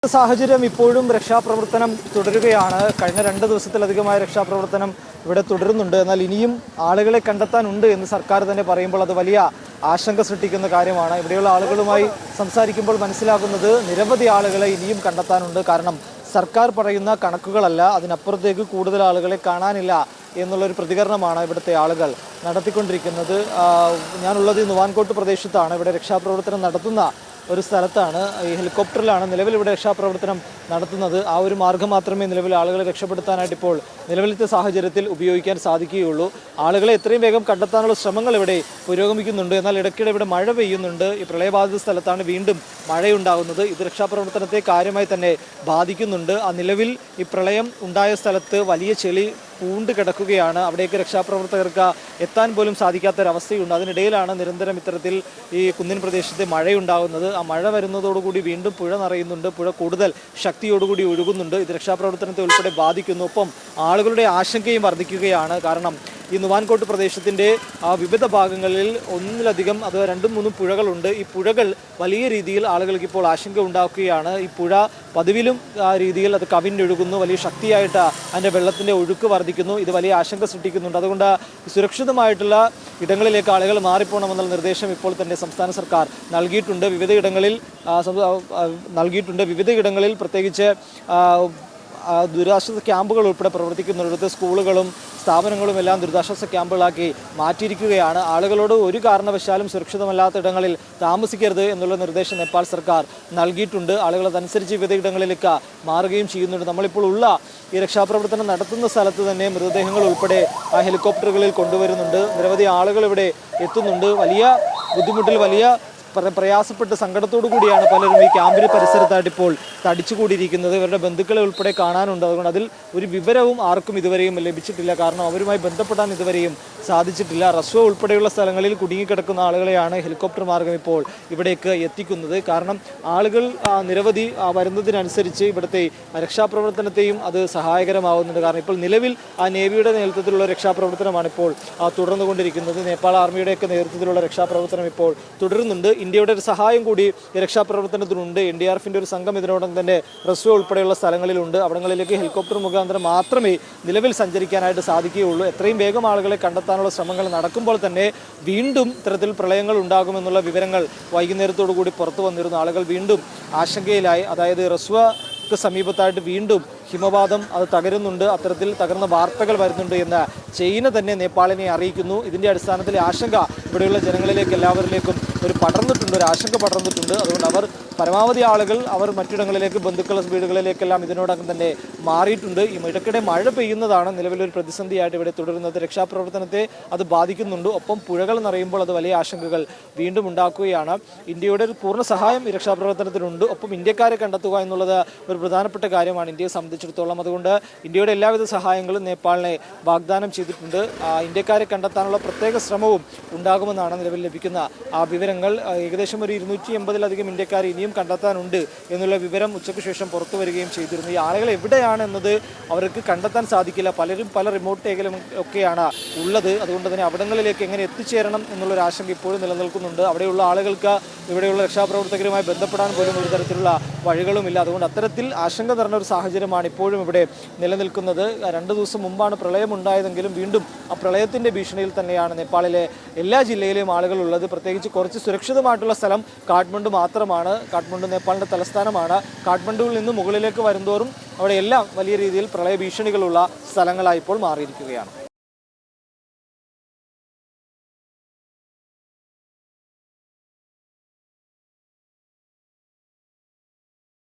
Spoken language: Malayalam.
സാഹചര്യം ഇപ്പോഴും രക്ഷാപ്രവർത്തനം തുടരുകയാണ്. കഴിഞ്ഞ 2 ദിവസത്തിലധികമായ രക്ഷാപ്രവർത്തനം ഇവിടെ തുടരുന്നുണ്ട്. എന്നാൽ ഇനിയും ആളുകളെ കണ്ടെത്താനുണ്ട് എന്ന് സർക്കാർ തന്നെ പറയുമ്പോൾ അത് വലിയ ആശങ്ക സൃഷ്ടിക്കുന്ന കാര്യമാണ്. ഇവിടെയുള്ള ആളുകളുമായി സംസാരിക്കുമ്പോൾ മനസ്സിലാകുന്നത് നിരവധി ആളുകളെ ഇനിയും കണ്ടെത്താനുണ്ട്. കാരണം സർക്കാർ പറയുന്ന കണക്കുകളല്ല, അതിനപ്പുറത്തേക്ക് കൂടുതൽ ആളുകളെ കാണാനില്ല എന്നുള്ളൊരു പ്രതികരണമാണ് ഇവിടുത്തെ ആളുകൾ നടത്തിക്കൊണ്ടിരിക്കുന്നത്. ഞാനുള്ളത് നുവാൻകോട്ട് പ്രദേശത്താണ്. ഇവിടെ രക്ഷാപ്രവർത്തനം നടത്തുന്ന ഒരു സ്ഥലത്താണ്. ഈ ഹെലികോപ്റ്ററിലാണ് നിലവിൽ ഇവിടെ രക്ഷാപ്രവർത്തനം നടത്തുന്നത്. ആ ഒരു മാർഗ്ഗം മാത്രമേ നിലവിൽ ആളുകളെ രക്ഷപ്പെടുത്താനായിട്ട് ഇപ്പോൾ നിലവിലത്തെ സാഹചര്യത്തിൽ ഉപയോഗിക്കാൻ സാധിക്കുകയുള്ളൂ. ആളുകളെ എത്രയും വേഗം കണ്ടെത്താനുള്ള ശ്രമങ്ങൾ ഇവിടെ പുരോഗമിക്കുന്നുണ്ട്. എന്നാൽ ഇടയ്ക്കിടെ ഇവിടെ മഴ പെയ്യുന്നുണ്ട്. ഈ പ്രളയബാധിത സ്ഥലത്താണ് വീണ്ടും മഴയുണ്ടാകുന്നത്. ഇത് രക്ഷാപ്രവർത്തനത്തെ കാര്യമായി തന്നെ ബാധിക്കുന്നുണ്ട്. ആ നിലവിൽ ഈ പ്രളയം ഉണ്ടായ സ്ഥലത്ത് വലിയ ചെളി പൂണ്ട് കിടക്കുകയാണ്. അവിടേക്ക് രക്ഷാപ്രവർത്തകർക്ക് എത്താൻ പോലും സാധിക്കാത്തൊരവസ്ഥയുണ്ട്. അതിനിടയിലാണ് നിരന്തരം ഇത്തരത്തിൽ ഈ കുന്നിൻ പ്രദേശത്ത് മഴയുണ്ടാകുന്നത്. ആ മഴ വരുന്നതോടുകൂടി വീണ്ടും പുഴ നിറയുന്നുണ്ട്. പുഴ കൂടുതൽ ശക്തിയോടുകൂടി ഒഴുകുന്നുണ്ട്. ഇത് രക്ഷാപ്രവർത്തനത്തെ ഉൾപ്പെടെ ബാധിക്കുന്നു. ഒപ്പം ആളുകളുടെ ആശങ്കയും വർദ്ധിക്കുകയാണ്. കാരണം ഈ നുവാൻകോട്ട് പ്രദേശത്തിൻ്റെ വിവിധ ഭാഗങ്ങളിൽ ഒന്നിലധികം അത് 2-3 പുഴകളുണ്ട്. ഈ പുഴകൾ വലിയ രീതിയിൽ ആളുകൾക്ക് ഇപ്പോൾ ആശങ്ക ഉണ്ടാക്കുകയാണ്. ഈ പുഴ പതിവിലും രീതിയിൽ അത് കവിഞ്ഞൊഴുകുന്നു. വലിയ ശക്തിയായിട്ട് അതിൻ്റെ വെള്ളത്തിൻ്റെ ഒഴുക്ക് വർദ്ധിക്കുന്നു. ഇത് വലിയ ആശങ്ക സൃഷ്ടിക്കുന്നുണ്ട്. അതുകൊണ്ട് സുരക്ഷിതമായിട്ടുള്ള ഇടങ്ങളിലേക്ക് ആളുകൾ മാറിപ്പോണമെന്നുള്ള നിർദ്ദേശം ഇപ്പോൾ തന്നെ സംസ്ഥാന സർക്കാർ നൽകിയിട്ടുണ്ട്. വിവിധ ഇടങ്ങളിൽ പ്രത്യേകിച്ച് ദുരിതാശ്വാസ ക്യാമ്പുകൾ ഉൾപ്പെടെ പ്രവർത്തിക്കുന്നിടത്ത് സ്കൂളുകളും സ്ഥാപനങ്ങളും എല്ലാം ദുരിതാശ്വാസ ക്യാമ്പുകളാക്കി മാറ്റിയിരിക്കുകയാണ്. ആളുകളോട് ഒരു കാരണവശാലും സുരക്ഷിതമല്ലാത്ത ഇടങ്ങളിൽ താമസിക്കരുത് എന്നുള്ള നിർദ്ദേശം നേപ്പാൾ സർക്കാർ നൽകിയിട്ടുണ്ട്. ആളുകൾ അതനുസരിച്ച് വിവിധ ഇടങ്ങളിലേക്ക് മാറുകയും ചെയ്യുന്നുണ്ട്. നമ്മളിപ്പോൾ ഉള്ള ഈ രക്ഷാപ്രവർത്തനം നടത്തുന്ന സ്ഥലത്ത് തന്നെ മൃതദേഹങ്ങൾ ഉൾപ്പെടെ ആ ഹെലികോപ്റ്ററുകളിൽ കൊണ്ടുവരുന്നുണ്ട്. നിരവധി ആളുകൾ ഇവിടെ എത്തുന്നുണ്ട്. വലിയ ബുദ്ധിമുട്ടിൽ വലിയ പ്രയാസപ്പെട്ട് സങ്കടത്തോടു കൂടിയാണ് പലരും ഈ ക്യാമ്പിന് പരിസരത്തായിട്ട് ഇപ്പോൾ തടിച്ചുകൂടിയിരിക്കുന്നത്. ഇവരുടെ ബന്ധുക്കളെ ഉൾപ്പെടെ കാണാനുണ്ട്. അതുകൊണ്ട് അതിൽ ഒരു വിവരവും ആർക്കും ഇതുവരെയും ലഭിച്ചിട്ടില്ല. കാരണം അവരുമായി ബന്ധപ്പെടാൻ ഇതുവരെയും സാധിച്ചിട്ടില്ല. റസ്വ ഉൾപ്പെടെയുള്ള സ്ഥലങ്ങളിൽ കുടുങ്ങിക്കിടക്കുന്ന ആളുകളെയാണ് ഹെലികോപ്റ്റർ മാർഗം ഇപ്പോൾ ഇവിടേക്ക് എത്തിക്കുന്നത്. കാരണം ആളുകൾ നിരവധി വരുന്നതിനനുസരിച്ച് ഇവിടുത്തെ രക്ഷാപ്രവർത്തനത്തെയും അത് സഹായകരമാവുന്നുണ്ട്. കാരണം ഇപ്പോൾ നിലവിൽ നേവിയുടെ നേതൃത്വത്തിലുള്ള രക്ഷാപ്രവർത്തനമാണ് ഇപ്പോൾ തുടർന്നുകൊണ്ടിരിക്കുന്നത്. നേപ്പാൾ ആർമിയുടെയൊക്കെ നേതൃത്വത്തിലുള്ള രക്ഷാപ്രവർത്തനം ഇപ്പോൾ തുടരുന്നുണ്ട്. ഇന്ത്യയുടെ ഒരു സഹായം കൂടി ഈ രക്ഷാപ്രവർത്തനത്തിനുണ്ട്. NDRFിൻ്റെ ഒരു സംഘം ഇതിനോടൊപ്പം തന്നെ റസ്വ ഉൾപ്പെടെയുള്ള സ്ഥലങ്ങളിലുണ്ട്. അവിടങ്ങളിലേക്ക് ഹെലികോപ്റ്റർ മുഖാന്തരം മാത്രമേ നിലവിൽ സഞ്ചരിക്കാനായിട്ട് സാധിക്കുകയുള്ളൂ. എത്രയും വേഗം ആളുകളെ കണ്ടെത്താനുള്ള ശ്രമങ്ങൾ നടക്കുമ്പോൾ തന്നെ വീണ്ടും ഇത്തരത്തിൽ പ്രളയങ്ങൾ ഉണ്ടാകുമെന്നുള്ള വിവരങ്ങൾ വൈകുന്നേരത്തോടു കൂടി പുറത്തു വന്നിരുന്നു. ആളുകൾ വീണ്ടും ആശങ്കയിലായി. അതായത് റസ്വക്ക് സമീപത്തായിട്ട് വീണ്ടും ഹിമപാതം അത് തകരുന്നുണ്ട്. അത്തരത്തിൽ തകർന്ന വാർത്തകൾ വരുന്നുണ്ട് എന്ന് ചൈന തന്നെ നേപ്പാളിനെ അറിയിക്കുന്നു. ഇതിൻ്റെ അടിസ്ഥാനത്തിൽ ആശങ്ക ഇവിടെയുള്ള ജനങ്ങളിലേക്ക് എല്ലാവരിലേക്കും ഒരു ആശങ്ക പടർന്നിട്ടുണ്ട്. അതുകൊണ്ട് അവർ പരമാവധി ആളുകൾ മറ്റിടങ്ങളിലേക്ക് ബന്ധുക്കളുടെ വീടുകളിലേക്കെല്ലാം ഇതിനോടകം തന്നെ മാറിയിട്ടുണ്ട്. ഈ ഇടയ്ക്കിടെ മഴ പെയ്യുന്നതാണ് നിലവിലൊരു പ്രതിസന്ധിയായിട്ട് ഇവിടെ തുടരുന്നത്. രക്ഷാപ്രവർത്തനത്തെ അത് ബാധിക്കുന്നുണ്ട്. ഒപ്പം പുഴകൾ നിറയുമ്പോൾ അത് വലിയ ആശങ്കകൾ വീണ്ടും ഉണ്ടാക്കുകയാണ്. ഇന്ത്യയുടെ ഒരു പൂർണ്ണ സഹായം ഈ രക്ഷാപ്രവർത്തനത്തിനുണ്ട്. ഒപ്പം ഇന്ത്യക്കാരെ കണ്ടെത്തുക എന്നുള്ളത് ഒരു പ്രധാനപ്പെട്ട കാര്യമാണ് ഇന്ത്യയെ സംബന്ധിച്ചിടത്തോളം. അതുകൊണ്ട് ഇന്ത്യയുടെ എല്ലാവിധ സഹായങ്ങളും നേപ്പാളിനെ വാഗ്ദാനം ചെയ്തിട്ടുണ്ട്. ഇന്ത്യക്കാരെ കണ്ടെത്താനുള്ള പ്രത്യേക ശ്രമവും ഉണ്ടാകുമെന്നാണ് നിലവിൽ ലഭിക്കുന്ന വിവരങ്ങൾ. ഏകദേശം ഒരു 280-ലധികം ഇന്ത്യക്കാരെ ഇനിയും കണ്ടെത്താനുണ്ട് എന്നുള്ള വിവരം ഉച്ചയ്ക്ക് ശേഷം പുറത്തു വരികയും ചെയ്തിരുന്നു. ഈ ആളുകൾ എവിടെയാണ് എന്നത് അവർക്ക് കണ്ടെത്താൻ സാധിക്കില്ല. പലരും പല റിമോട്ട് മേഖലയും ഒക്കെയാണ് ഉള്ളത്. അതുകൊണ്ട് തന്നെ അവിടങ്ങളിലേക്ക് എങ്ങനെ എത്തിച്ചേരണം എന്നുള്ളൊരു ആശങ്ക ഇപ്പോഴും നിലനിൽക്കുന്നുണ്ട്. അവിടെയുള്ള ആളുകൾക്ക് ഇവിടെയുള്ള രക്ഷാപ്രവർത്തകരുമായി ബന്ധപ്പെടാൻ പോലും ഒരു തരത്തിലുള്ള വഴികളുമില്ല. അതുകൊണ്ട് അത്തരത്തിൽ ആശങ്ക നിറഞ്ഞ ഒരു സാഹചര്യമാണ് ഇപ്പോഴും ഇവിടെ നിലനിൽക്കുന്നത്. 2 ദിവസം മുമ്പാണ് പ്രളയം ഉണ്ടായതെങ്കിലും വീണ്ടും ആ പ്രളയത്തിൻ്റെ ഭീഷണിയിൽ തന്നെയാണ് നേപ്പാളിലെ എല്ലാ ജില്ലയിലെയും ആളുകൾ ഉള്ളത്. പ്രത്യേകിച്ച് കുറച്ച് സുരക്ഷിതമായിട്ടുള്ള സ്ഥലം കാഠ്മണ്ഡു മാത്രമാണ്. കാഠ്മണ്ഡു നേപ്പാളിൻ്റെ തലസ്ഥാനമാണ്. കാഠ്മണ്ഡുവിൽ നിന്ന് മുകളിലേക്ക് വരുന്തോറും അവിടെയെല്ലാം വലിയ രീതിയിൽ പ്രളയ ഭീഷണികളുള്ള സ്ഥലങ്ങളായി ഇപ്പോൾ മാറിയിരിക്കുകയാണ്.